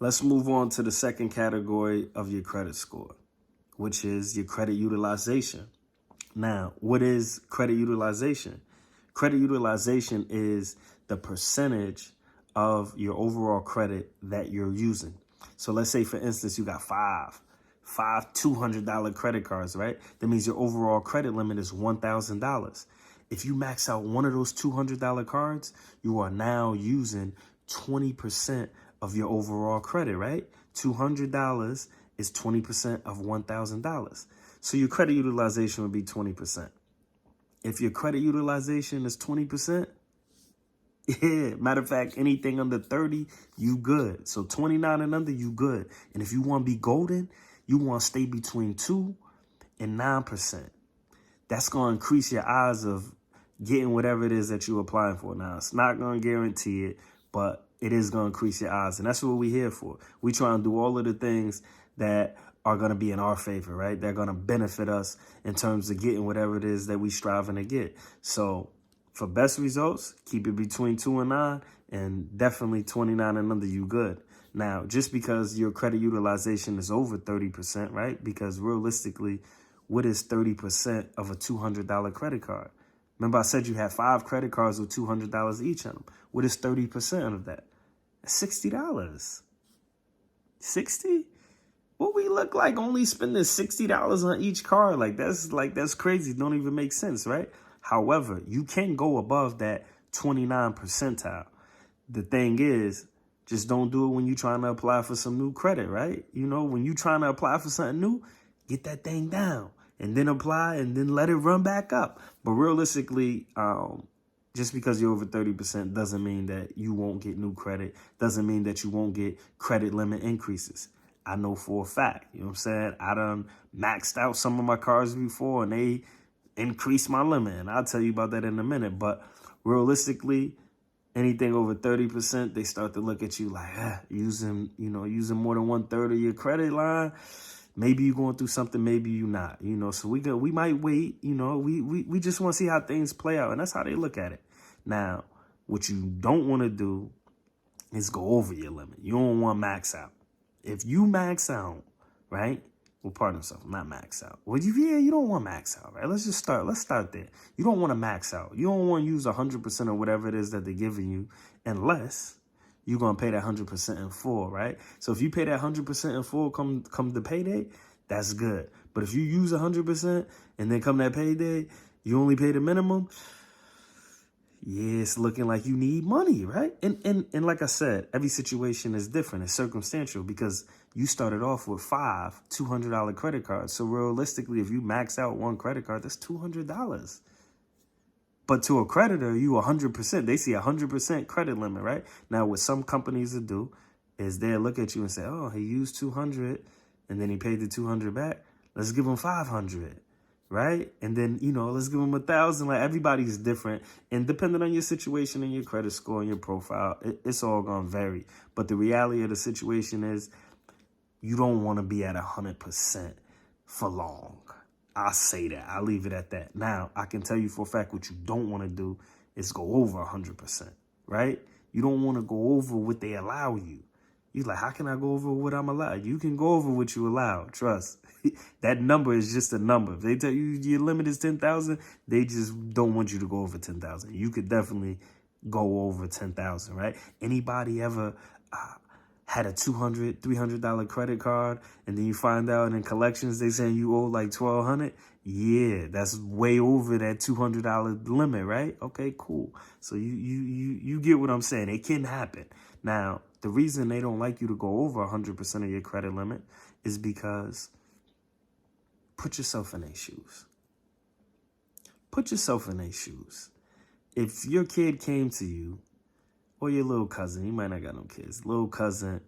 Let's move on to the second category of your credit score, which is your credit utilization. Now, what is credit utilization? Credit utilization is the percentage of your overall credit that you're using. So let's say, for instance, you got five $200 credit cards, right? That means your overall credit limit is $1,000. If you max out one of those $200 cards, you are now using 20% of your overall credit, right? $200 is 20% of $1,000. So your credit utilization would be 20%. If your credit utilization is 20%, yeah, matter of fact, anything under 30, you good. So 29 and under, you good. And if you want to be golden, you want to stay between 2 and 9%. That's going to increase your odds of getting whatever it is that you're applying for. Now, it's not going to guarantee it, but it is going to increase your odds. And that's what we're here for. We try and do all of the things that are going to be in our favor, right? They're going to benefit us in terms of getting whatever it is that we striving to get. So for best results, keep it between 2 and 9, and definitely 29 and under, you good. Now, just because your credit utilization is over 30%, right? Because realistically, what is 30% of a $200 credit card? Remember, I said you had 5 credit cards with $200 each on them. What is 30% of that? $60. 60? What we look like only spending $60 on each card? That's crazy. Don't even make sense, right? However, you can go above that 29 percentile. The thing is, just don't do it when you're trying to apply for some new credit, right? You know, when you're trying to apply for something new, get that thing down and then apply and then let it run back up. But realistically, just because you're over 30% doesn't mean that you won't get new credit, doesn't mean that you won't get credit limit increases. I know for a fact, you know what I'm saying? I done maxed out some of my cards before and they increased my limit. And I'll tell you about that in a minute. But realistically, anything over 30%, they start to look at you like, using more than 1/3 of your credit line. Maybe you're going through something, maybe you're not, so we might wait, we just want to see how things play out. And that's how they look at it. Now, what you don't want to do is go over your limit. You don't want to max out. If you max out, right? Well, pardon yourself, not max out. Well, you don't want to max out, right? Let's start there. You don't want to max out. You don't want to use 100% of whatever it is that they're giving you unless you're going to pay that 100% in full, right? So if you pay that 100% in full come the payday, that's good. But if you use 100% and then come that payday, you only pay the minimum, yeah, it's looking like you need money, right? And like I said, every situation is different. It's circumstantial because you started off with 5 $200 credit cards. So realistically, if you max out one credit card, that's $200. But to a creditor, you 100%. They see 100% credit limit, right? Now, what some companies will do is they'll look at you and say, oh, he used 200 and then he paid the 200 back. Let's give him 500. Right? And then, let's give them 1,000. Like, everybody's different. And depending on your situation and your credit score and your profile, it's all going to vary. But the reality of the situation is you don't want to be at 100% for long. I'll say that. I'll leave it at that. Now, I can tell you for a fact what you don't want to do is go over 100%. Right? You don't want to go over what they allow you. You're like, how can I go over what I'm allowed? You can go over what you allow. Trust. That number is just a number. If they tell you your limit is 10,000, they just don't want you to go over 10,000. You could definitely go over 10,000, right? Anybody ever had a $200, $300 credit card and then you find out in collections they saying you owe like $1,200? Yeah, that's way over that $200 limit, right? Okay, cool. So you get what I'm saying. It can happen. Now, the reason they don't like you to go over 100% of your credit limit is because put yourself in their shoes. Put yourself in their shoes. If your kid came to you, or your little cousin, you might not got no kids, little cousin,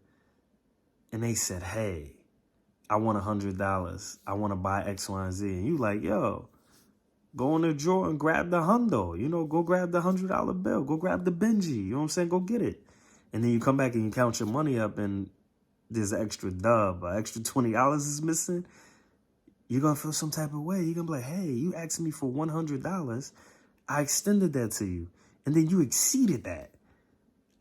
and they said, hey, I want $100. I want to buy X, Y, and Z. And you like, yo, go in the drawer and grab the hundo. Go grab the $100 bill. Go grab the Benji. You know what I'm saying? Go get it. And then you come back and you count your money up and there's an extra dub, an extra $20 is missing. You're going to feel some type of way. You're going to be like, hey, you asked me for $100. I extended that to you. And then you exceeded that.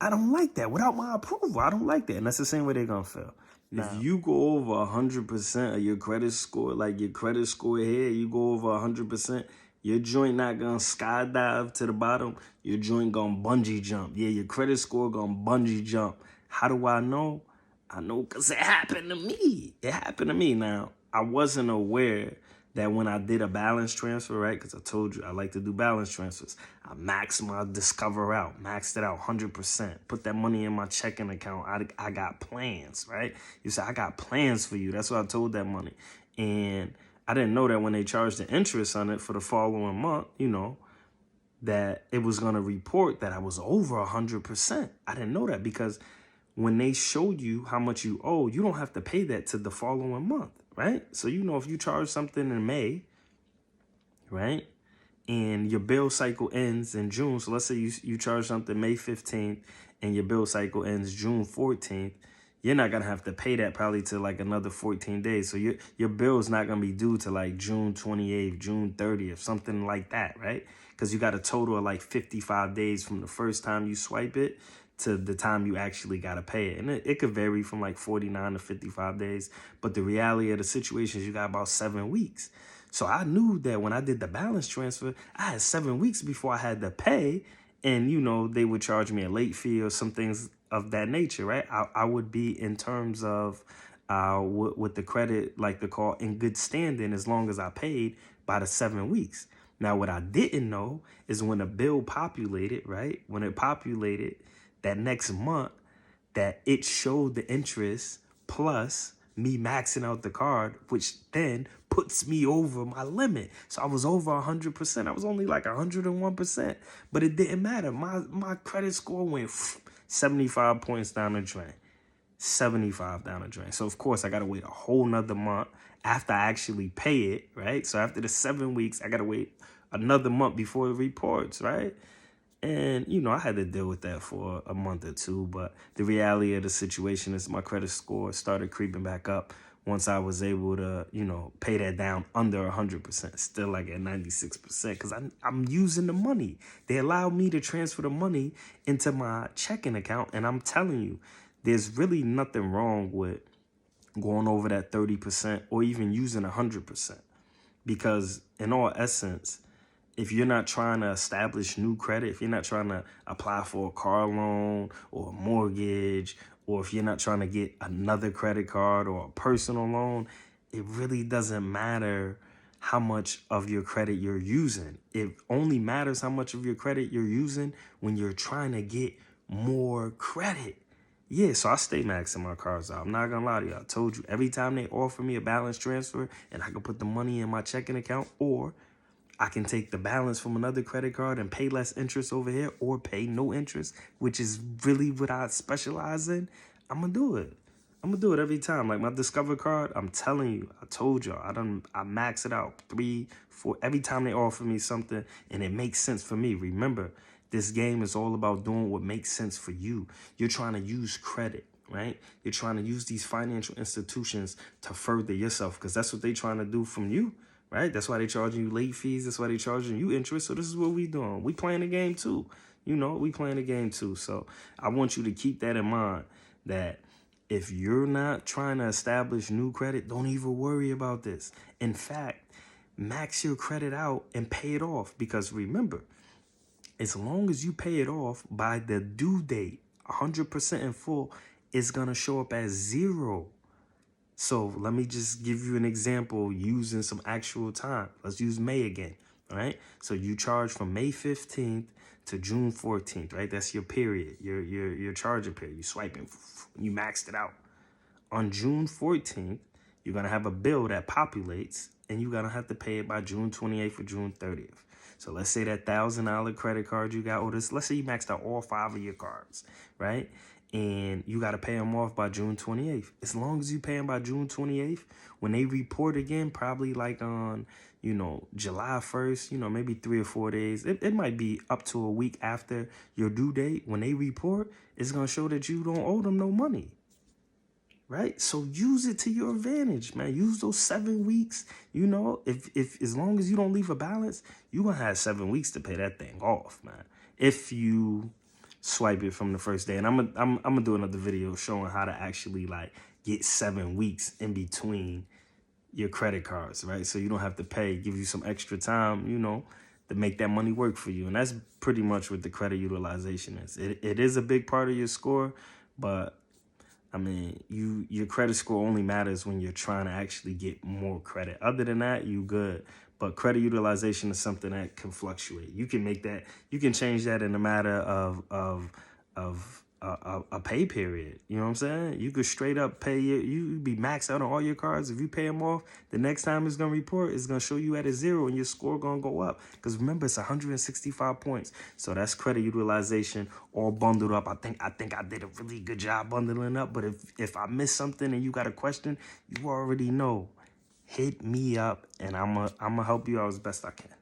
I don't like that. Without my approval, I don't like that. And that's the same way they're going to feel. Now, if you go over 100% of your credit score, like your credit score here, you go over 100%, your joint not going to skydive to the bottom. Your joint going to bungee jump. Yeah, your credit score going to bungee jump. How do I know? I know because it happened to me. It happened to me. Now, I wasn't aware that when I did a balance transfer, right? Because I told you I like to do balance transfers. I maxed my Discover out, maxed it out 100%. Put that money in my checking account. I got plans, right? You say, I got plans for you. That's what I told that money. And I didn't know that when they charged the interest on it for the following month, that it was going to report that I was over 100%. I didn't know that because when they show you how much you owe, you don't have to pay that to the following month, right? So, if you charge something in May, right, and your bill cycle ends in June, so let's say you charge something May 15th and your bill cycle ends June 14th, you're not going to have to pay that probably to like another 14 days. So your bill is not going to be due to like June 28th, June 30th, something like that, right? Because you got a total of like 55 days from the first time you swipe it to the time you actually got to pay it. And it could vary from like 49 to 55 days. But the reality of the situation is you got about 7 weeks. So I knew that when I did the balance transfer, I had 7 weeks before I had to pay. And, they would charge me a late fee or some things of that nature, right? I would be in terms of with the credit, like the call, in good standing as long as I paid by the 7 weeks. Now, what I didn't know is when a bill populated, right? When it populated that next month, that it showed the interest plus me maxing out the card, which then puts me over my limit. So I was over 100%. I was only like 101%, but it didn't matter. My credit score went 75 points down the drain. 75 down the drain. So of course I got to wait a whole nother month after I actually pay it, right? So after the 7 weeks, I got to wait another month before it reports, right? And, I had to deal with that for a month or two. But the reality of the situation is my credit score started creeping back up once I was able to, pay that down under 100%, still like at 96%, because I'm using the money. They allowed me to transfer the money into my checking account. And I'm telling you, there's really nothing wrong with going over that 30% or even using 100%. Because in all essence, if you're not trying to establish new credit, if you're not trying to apply for a car loan or a mortgage, or if you're not trying to get another credit card or a personal loan, it really doesn't matter how much of your credit you're using. It only matters how much of your credit you're using when you're trying to get more credit. Yeah, so I stay maxing my cards out. I'm not going to lie to you. I told you, every time they offer me a balance transfer and I can put the money in my checking account, or I can take the balance from another credit card and pay less interest over here, or pay no interest, which is really what I specialize in, I'm going to do it. I'm going to do it every time. Like my Discover card, I'm telling you, I told y'all, I max it out 3, 4, every time they offer me something and it makes sense for me. Remember, this game is all about doing what makes sense for you. You're trying to use credit, right? You're trying to use these financial institutions to further yourself, because that's what they're trying to do from you, right? That's why they charging you late fees. That's why they charging you interest. So this is what we doing. We playing the game too. We playing the game too. So I want you to keep that in mind, that if you're not trying to establish new credit, don't even worry about this. In fact, max your credit out and pay it off, because remember, as long as you pay it off by the due date, 100% in full, it's going to show up as 0. So let me just give you an example using some actual time. Let's use May again, all right? So you charge from May 15th to June 14th, right? That's your period, your charging period. You swiping, you maxed it out. On June 14th, you're going to have a bill that populates, and you're going to have to pay it by June 28th or June 30th. So let's say that $1,000 credit card you got, or let's say you maxed out all 5 of your cards, right? And you got to pay them off by June 28th. As long as you pay them by June 28th, when they report again, probably like on, July 1st, maybe 3 or 4 days, it might be up to a week after your due date. When they report, it's going to show that you don't owe them no money. Right? So use it to your advantage, man. Use those 7 weeks. If as long as you don't leave a balance, you're going to have 7 weeks to pay that thing off, man. If you swipe it from the first day. And I'm gonna do another video showing how to actually like get 7 weeks in between your credit cards, right? So you don't have to pay, give you some extra time, you know, to make that money work for you. And that's pretty much what the credit utilization is. It is a big part of your score, but I mean, your credit score only matters when you're trying to actually get more credit. Other than that, you good. But credit utilization is something that can fluctuate. You can make that, you can change that in a matter of a pay period. You know what I'm saying? You could straight up pay you be maxed out on all your cards. If you pay them off, the next time it's gonna report, it's gonna show you at a 0 and your score gonna go up. Because remember, it's 165 points. So that's credit utilization all bundled up. I think I did a really good job bundling up. But if I missed something and you got a question, you already know. Hit me up and I'm gonna help you out as best I can.